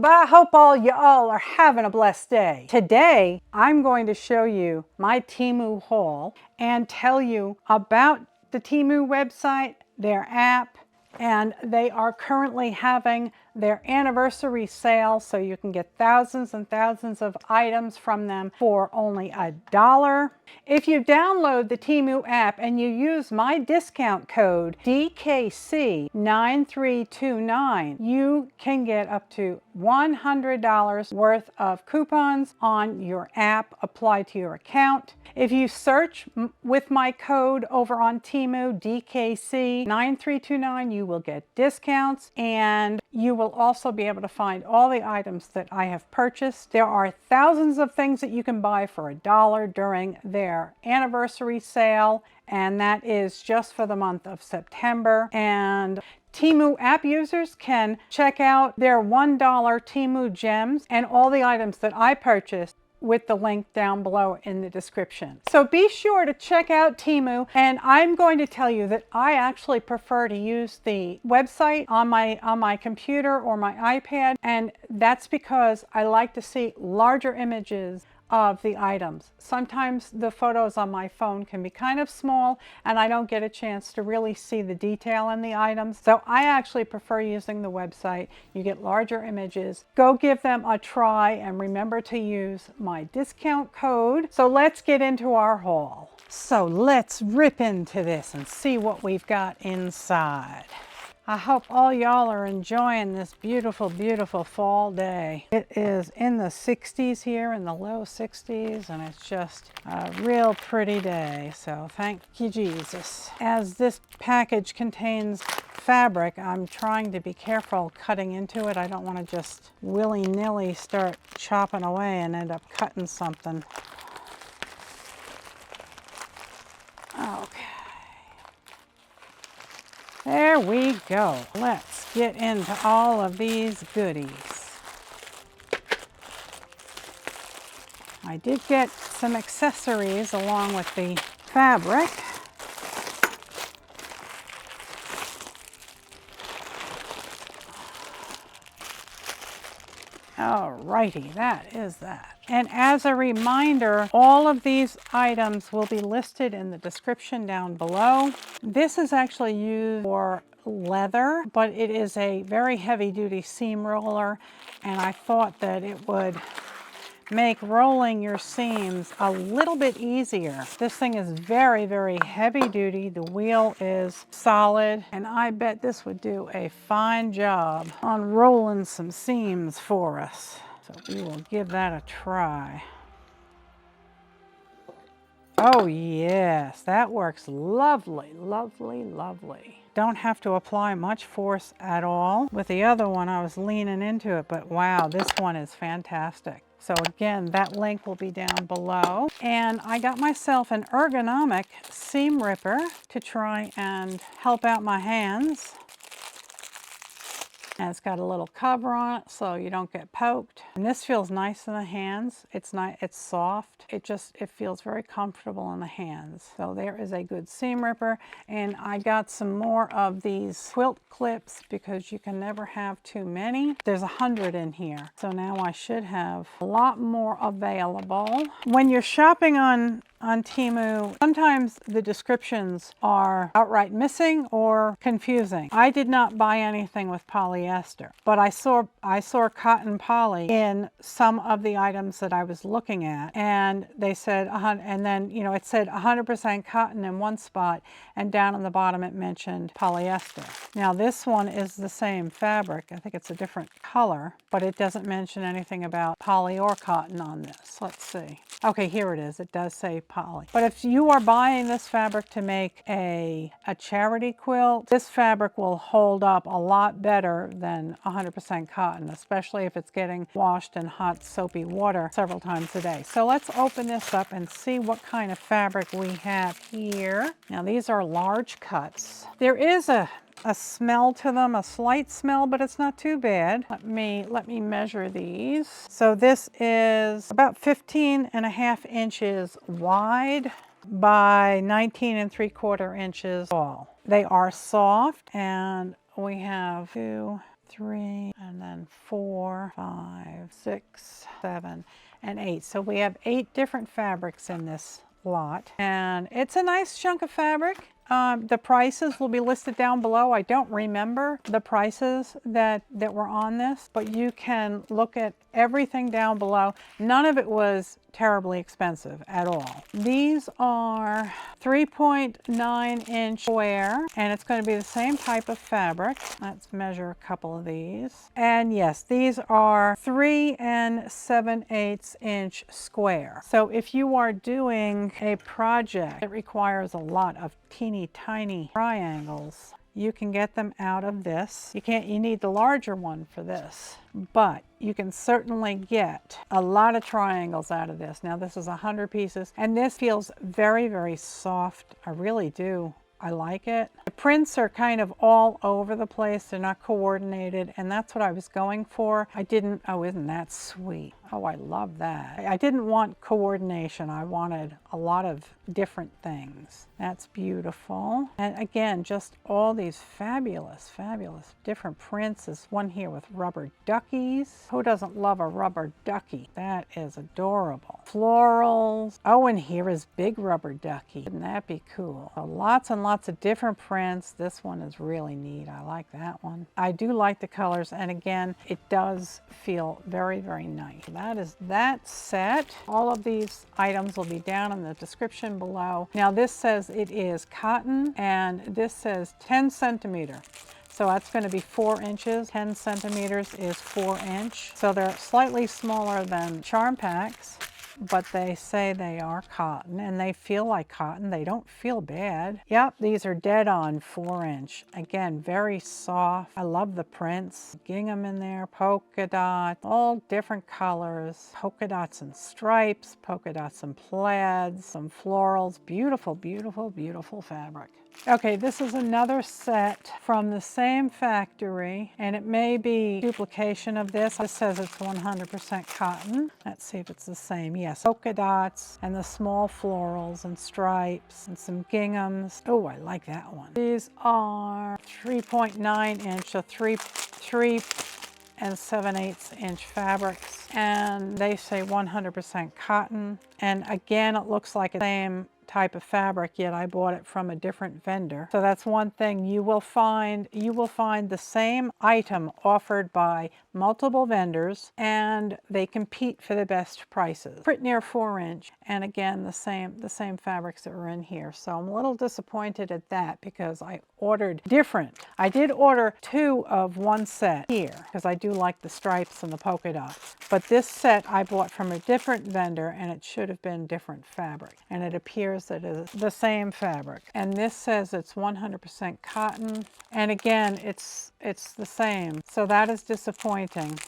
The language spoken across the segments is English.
I hope all y'all are having a blessed day. Today, I'm going to show you my Temu haul and tell you about the Temu website, their app, and they are currently having their anniversary sale, so you can get thousands and thousands of items from them for only $1. If you download the Temu app and you use my discount code DKC9329, you can get up to $100 worth of coupons on your app applied to your account. If you search with my code over on Temu, DKC9329, you will get discounts, and you will also be able to find all the items that I have purchased. There are thousands of things that you can buy for $1 during their anniversary sale, and that is just for the month of September. And Temu app users can check out their $1 Temu gems and all the items that I purchased with the link down below in the description. So be sure to check out Temu, and I'm going to tell you that I actually prefer to use the website on my computer or my iPad, and that's because I like to see larger images of the items. Sometimes the photos on my phone can be kind of small and I don't get a chance to really see the detail in the items. So I actually prefer using the website. You get larger images. Go give them a try and remember to use my discount code. So let's get into our haul. So let's rip into this and see what we've got inside. I hope all y'all are enjoying this beautiful, beautiful fall day. It is in the 60s here, in the low 60s, and it's just a real pretty day, so thank you, Jesus. As this package contains fabric, I'm trying to be careful cutting into it. I don't want to just willy-nilly start chopping away and end up cutting something. Okay. There we go. Let's get into all of these goodies. I did get some accessories along with the fabric. Alrighty, that is that. And as a reminder, all of these items will be listed in the description down below. This is actually used for leather, but it is a very heavy-duty seam roller, and I thought that it would make rolling your seams a little bit easier. This thing is very, very heavy duty. The wheel is solid, and I bet this would do a fine job on rolling some seams for us. So we will give that a try. Oh yes, that works lovely, lovely, lovely. Don't have to apply much force at all. With the other one, I was leaning into it, but wow, this one is fantastic. So again, that link will be down below. And I got myself an ergonomic seam ripper to try and help out my hands. And it's got a little cover on it so you don't get poked. And this feels nice in the hands. It's nice, it's soft. It feels very comfortable in the hands. So there is a good seam ripper. And I got some more of these quilt clips because you can never have too many. There's 100 in here. So now I should have a lot more available. When you're shopping on Temu, sometimes the descriptions are outright missing or confusing. I did not buy anything with polyester, but I saw cotton poly in some of the items that I was looking at, and they said, and then it said 100% cotton in one spot, and down on the bottom it mentioned polyester. Now this one is the same fabric. I think it's a different color, but it doesn't mention anything about poly or cotton on this. Let's see. Okay, here it is. It does say poly. But if you are buying this fabric to make a charity quilt, this fabric will hold up a lot better than 100% cotton, especially if it's getting washed in hot soapy water several times a day. So let's open this up and see what kind of fabric we have here. Now these are large cuts. There is a smell to them, a slight smell, but it's not too bad. Let me measure these. So this is about 15.5 inches wide by 19 3/4 inches tall. They are soft, and we have 2, 3, and then 4, 5, 6, 7, and 8. So we have 8 different fabrics in this lot, and it's a nice chunk of fabric. The prices will be listed down below. I don't remember the prices that were on this, but you can look at everything down below. None of it was terribly expensive at all. These are 3.9 inch square, and it's going to be the same type of fabric. Let's measure a couple of these. And yes, these are 3 7/8 inch square. So if you are doing a project that requires a lot of teeny tiny triangles, you can get them out of this. You need the larger one for this, but you can certainly get a lot of triangles out of this. Now this is 100 pieces, and this feels very, very soft. I really do. I like it. The prints are kind of all over the place. They're not coordinated, and that's what I was going for. Oh, isn't that sweet? Oh, I love that. I didn't want coordination. I wanted a lot of different things. That's beautiful. And again, just all these fabulous, fabulous different prints. There's one here with rubber duckies. Who doesn't love a rubber ducky? That is adorable. Florals. Oh, and here is big rubber ducky. Wouldn't that be cool? So lots and lots of different prints. This one is really neat. I like that one. I do like the colors, and again, it does feel very, very nice. That is that set. All of these items will be down in the description below. Now this says it is cotton, and this says 10 centimeter. So that's going to be 4 inches. 10 centimeters is 4 inch. So they're slightly smaller than charm packs, but they say they are cotton, and they feel like cotton. They don't feel bad. Yep, these are dead on 4 inch. Again, very soft. I love the prints. Gingham in there, polka dot, all different colors. Polka dots and stripes, polka dots and plaids, some florals. Beautiful, beautiful, beautiful fabric. Okay, this is another set from the same factory, and it may be duplication of this. This says it's 100% cotton. Let's see if it's the same. Yes, polka dots and the small florals and stripes and some ginghams. Oh, I like that one. These are 3.9 inch, so 3 7/8 inch fabrics, and they say 100% cotton. And again, it looks like the same type of fabric, yet I bought it from a different vendor. So that's one thing you will find. You will find the same item offered by multiple vendors, and they compete for the best prices. Pretty near 4 inch, and again the same fabrics that were in here. So I'm a little disappointed at that because I ordered different. I did order 2 of one set here because I do like the stripes and the polka dots. But this set I bought from a different vendor, and it should have been different fabric. And it appears that it is the same fabric. And this says it's 100% cotton. And again, it's the same. So that is disappointing.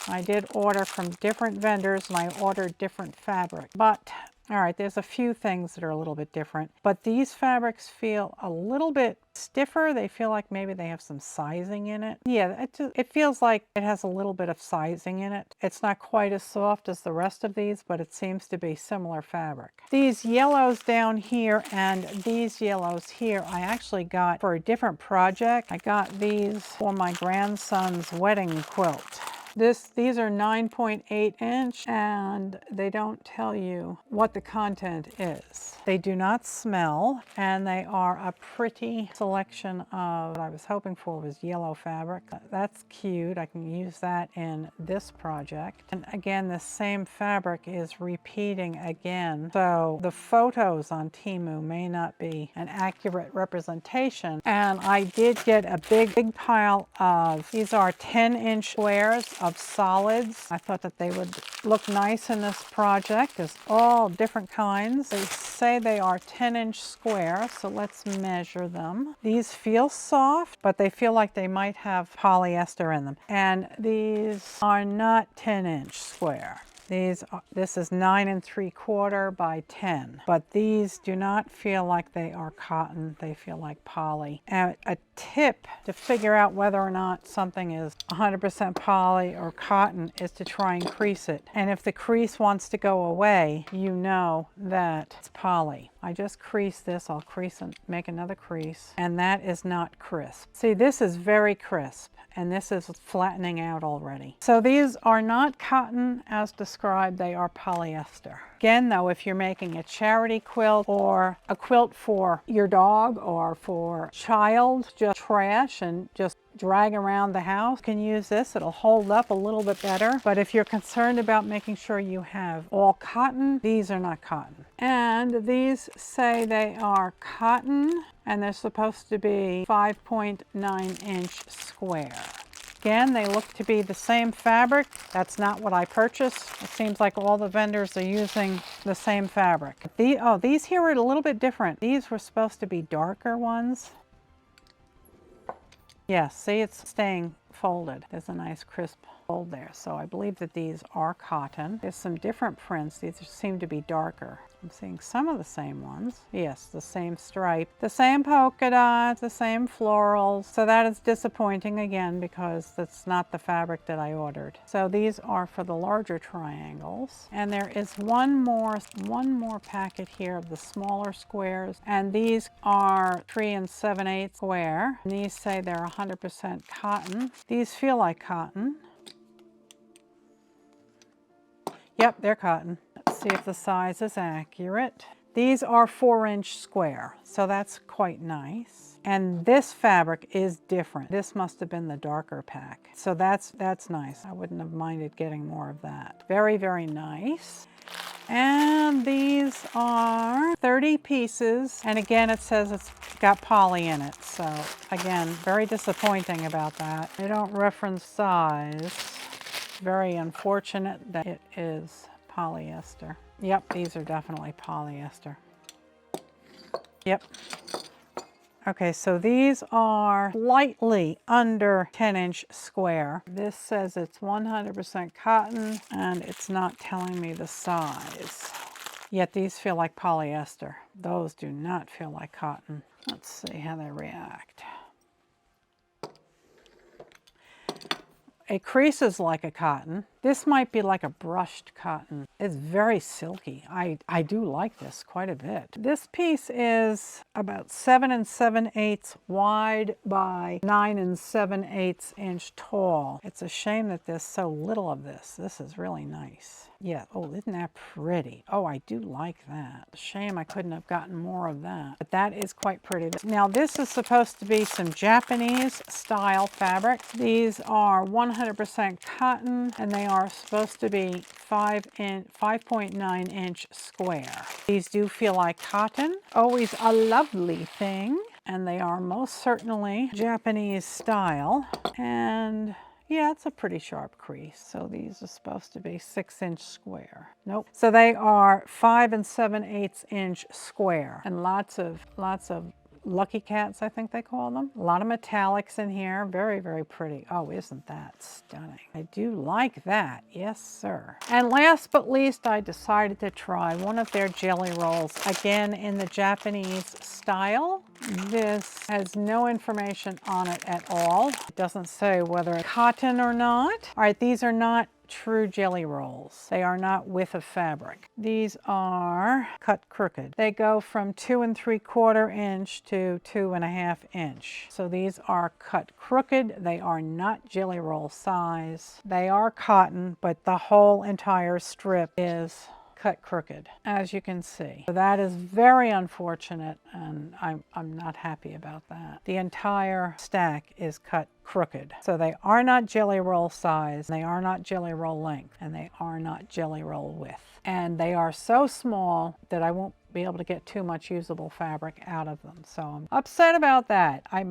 I did order from different vendors, and I ordered different fabric. But all right, there's a few things that are a little bit different, but these fabrics feel a little bit stiffer. They feel like maybe they have some sizing in it. Yeah, it feels like it has a little bit of sizing in it. It's not quite as soft as the rest of these, but it seems to be similar fabric. These yellows down here and these yellows here, I actually got for a different project. I got these for my grandson's wedding quilt. These are 9.8 inch, and they don't tell you what the content is. They do not smell, and they are a pretty selection of what I was hoping for was yellow fabric. That's cute. I can use that in this project. And again, the same fabric is repeating again. So the photos on Temu may not be an accurate representation. And I did get a big pile of, these are 10-inch squares of solids. I thought that they would look nice in this project. There's all different kinds. They say they are 10-inch square, so let's measure them. These feel soft, but they feel like they might have polyester in them. And these are not 10-inch square. This is 9 3/4 by 10, but these do not feel like they are cotton. They feel like poly. And a tip to figure out whether or not something is 100% poly or cotton is to try and crease it. And if the crease wants to go away, you know that it's poly. I just crease this, I'll crease and make another crease, and that is not crisp. See, this is very crisp, and this is flattening out already. So these are not cotton as described, they are polyester. Again though, if you're making a charity quilt or a quilt for your dog or for child, just trash and just drag around the house, you can use this. It'll hold up a little bit better. But if you're concerned about making sure you have all cotton, these are not cotton. And these say they are cotton, and they're supposed to be 5.9-inch square. Again, they look to be the same fabric. That's not what I purchased. It seems like all the vendors are using the same fabric. These here are a little bit different. These were supposed to be darker ones. Yes, see, it's staying folded. There's a nice crisp fold there. So I believe that these are cotton. There's some different prints. These seem to be darker. I'm seeing some of the same ones. Yes, the same stripe, the same polka dots, the same florals. So that is disappointing again because that's not the fabric that I ordered. So these are for the larger triangles. And there is one more packet here of the smaller squares. And these are 3 7/8 square. And these say they're 100% cotton. These feel like cotton. Yep, they're cotton. Let's see if the size is accurate. These are 4-inch square, so that's quite nice. And this fabric is different. This must have been the darker pack. So that's nice. I wouldn't have minded getting more of that. Very, very nice. And these are 30 pieces. And again, it says it's got poly in it. So again, very disappointing about that. They don't reference size. Very unfortunate that it is polyester. Yep, these are definitely polyester. Yep. Okay, so these are slightly under 10-inch square. This says it's 100% cotton, and it's not telling me the size. Yet these feel like polyester. Those do not feel like cotton. Let's see how they react. It creases like a cotton. This might be like a brushed cotton. It's very silky. I do like this quite a bit. This piece is about 7 7/8 wide by 9 7/8 inch tall. It's a shame that there's so little of this. This is really nice. Yeah, oh, isn't that pretty? Oh, I do like that. Shame I couldn't have gotten more of that. But that is quite pretty. Now this is supposed to be some Japanese style fabric. These are 100% cotton, and they are supposed to be 5.9-inch square. These do feel like cotton. Always a lovely thing. And they are most certainly Japanese style. And yeah, it's a pretty sharp crease. So these are supposed to be 6-inch square. Nope. So they are 5 7/8 inch square, and lots of Lucky Cats, I think they call them. A lot of metallics in here. Very, very pretty. Oh, isn't that stunning? I do like that. Yes, sir. And last but least, I decided to try one of their jelly rolls, again in the Japanese style. This has no information on it at all. It doesn't say whether it's cotton or not. All right, these are not true jelly rolls. They are not width of fabric. These are cut crooked. They go from 2 3/4 inch to 2.5 inch. So these are cut crooked. They are not jelly roll size. They are cotton, but the whole entire strip is cut crooked, as you can see. So that is very unfortunate, and I'm not happy about that. The entire stack is cut crooked. So they are not jelly roll size, they are not jelly roll length, and they are not jelly roll width. And they are so small that I won't be able to get too much usable fabric out of them. So I'm upset about that. I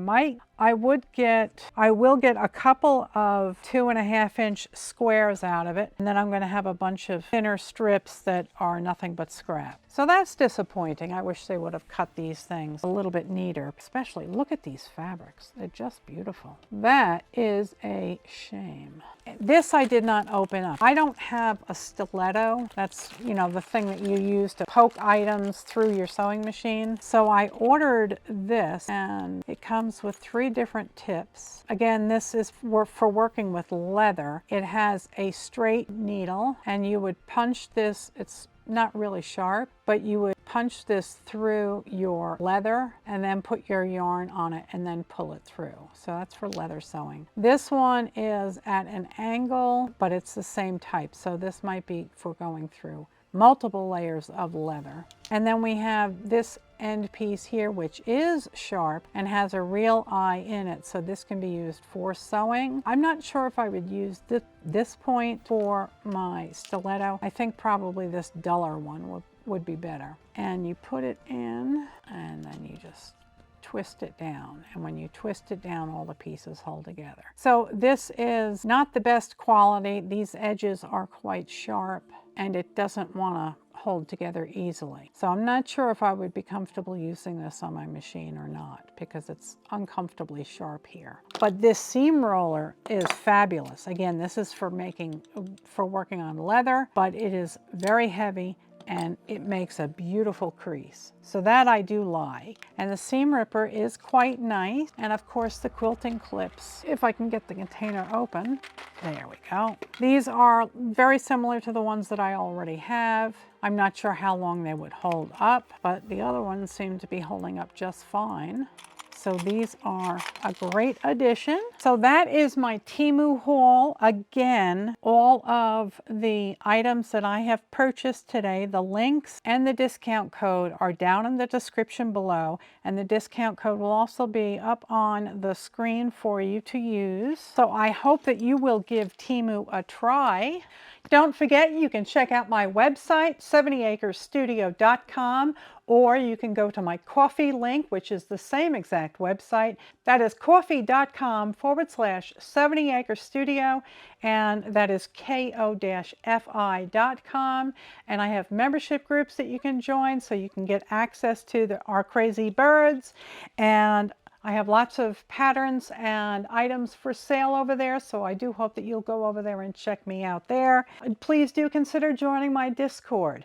will get a couple of 2.5 inch squares out of it, and then I'm going to have a bunch of thinner strips that are nothing but scrap. So that's disappointing. I wish they would have cut these things a little bit neater. Especially, look at these fabrics. They're just beautiful. That is a shame. This I did not open up. I don't have a stiletto. That's, you know, the thing that you use to poke items through your sewing machine. So I ordered this, and it comes with 3 3 different tips. Again, this is for working with leather. It has a straight needle, and you would punch this, it's not really sharp, but you would punch this through your leather and then put your yarn on it and then pull it through. So that's for leather sewing. This one is at an angle, but it's the same type. So this might be for going through multiple layers of leather. And then we have this end piece here, which is sharp and has a real eye in it. So this can be used for sewing. I'm not sure if I would use this point for my stiletto. I think probably this duller one would be better. And you put it in and then you just twist it down, and when you twist it down, all the pieces hold together. So this is not the best quality. These edges are quite sharp and it doesn't want to hold together easily. So I'm not sure if I would be comfortable using this on my machine or not, because it's uncomfortably sharp here. But this seam roller is fabulous. Again, this is for working on leather, but it is very heavy and it makes a beautiful crease. So that I do like. And the seam ripper is quite nice. And of course the quilting clips, if I can get the container open. There we go. These are very similar to the ones that I already have. I'm not sure how long they would hold up, but the other ones seem to be holding up just fine. So these are a great addition. So that is my Temu haul. Again, all of the items that I have purchased today, the links and the discount code are down in the description below. And the discount code will also be up on the screen for you to use. So I hope that you will give Temu a try. Don't forget, you can check out my website, 70acresstudio.com, or you can go to my Ko-fi link, which is the same exact website. That is ko-fi.com/70acrestudio, and that is ko-fi.com. And I have membership groups that you can join so you can get access to our crazy birds. And I have lots of patterns and items for sale over there, so I do hope that you'll go over there and check me out there. Please do consider joining my Discord.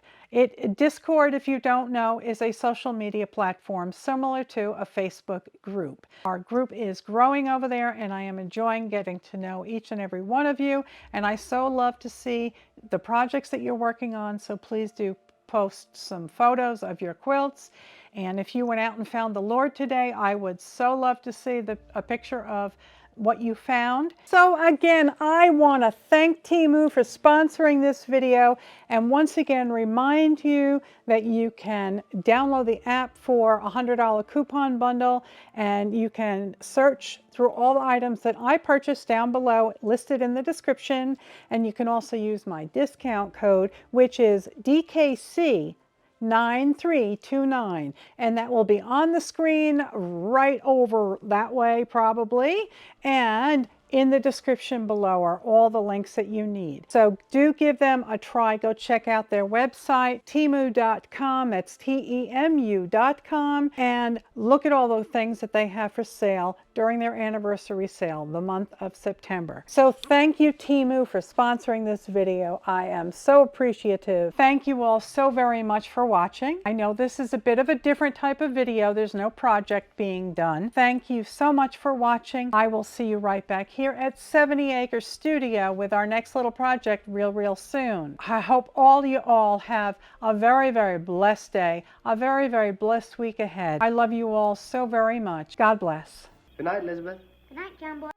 Discord, if you don't know, is a social media platform similar to a Facebook group. Our group is growing over there, and I am enjoying getting to know each and every one of you, and I so love to see the projects that you're working on, so please do post some photos of your quilts. And if you went out and found the Lord today, I would so love to see a picture of what you found. So again, I want to thank Temu for sponsoring this video, and once again remind you that you can download the app for a $100 coupon bundle, and you can search through all the items that I purchased down below, listed in the description, and you can also use my discount code, which is DKC 9329, and that will be on the screen right over that way probably, and in the description below are all the links that you need. So do give them a try. Go check out their website, temu.com, that's Temu.com, and look at all the things that they have for sale during their anniversary sale, the month of September. So thank you, Temu, for sponsoring this video. I am so appreciative. Thank you all so very much for watching. I know this is a bit of a different type of video. There's no project being done. Thank you so much for watching. I will see you right back here at 70 Acre Studio with our next little project real soon. I hope you all have a very, very blessed day, a very, very blessed week ahead. I love you all so very much. God bless. Good night, Elizabeth. Good night, John Boy.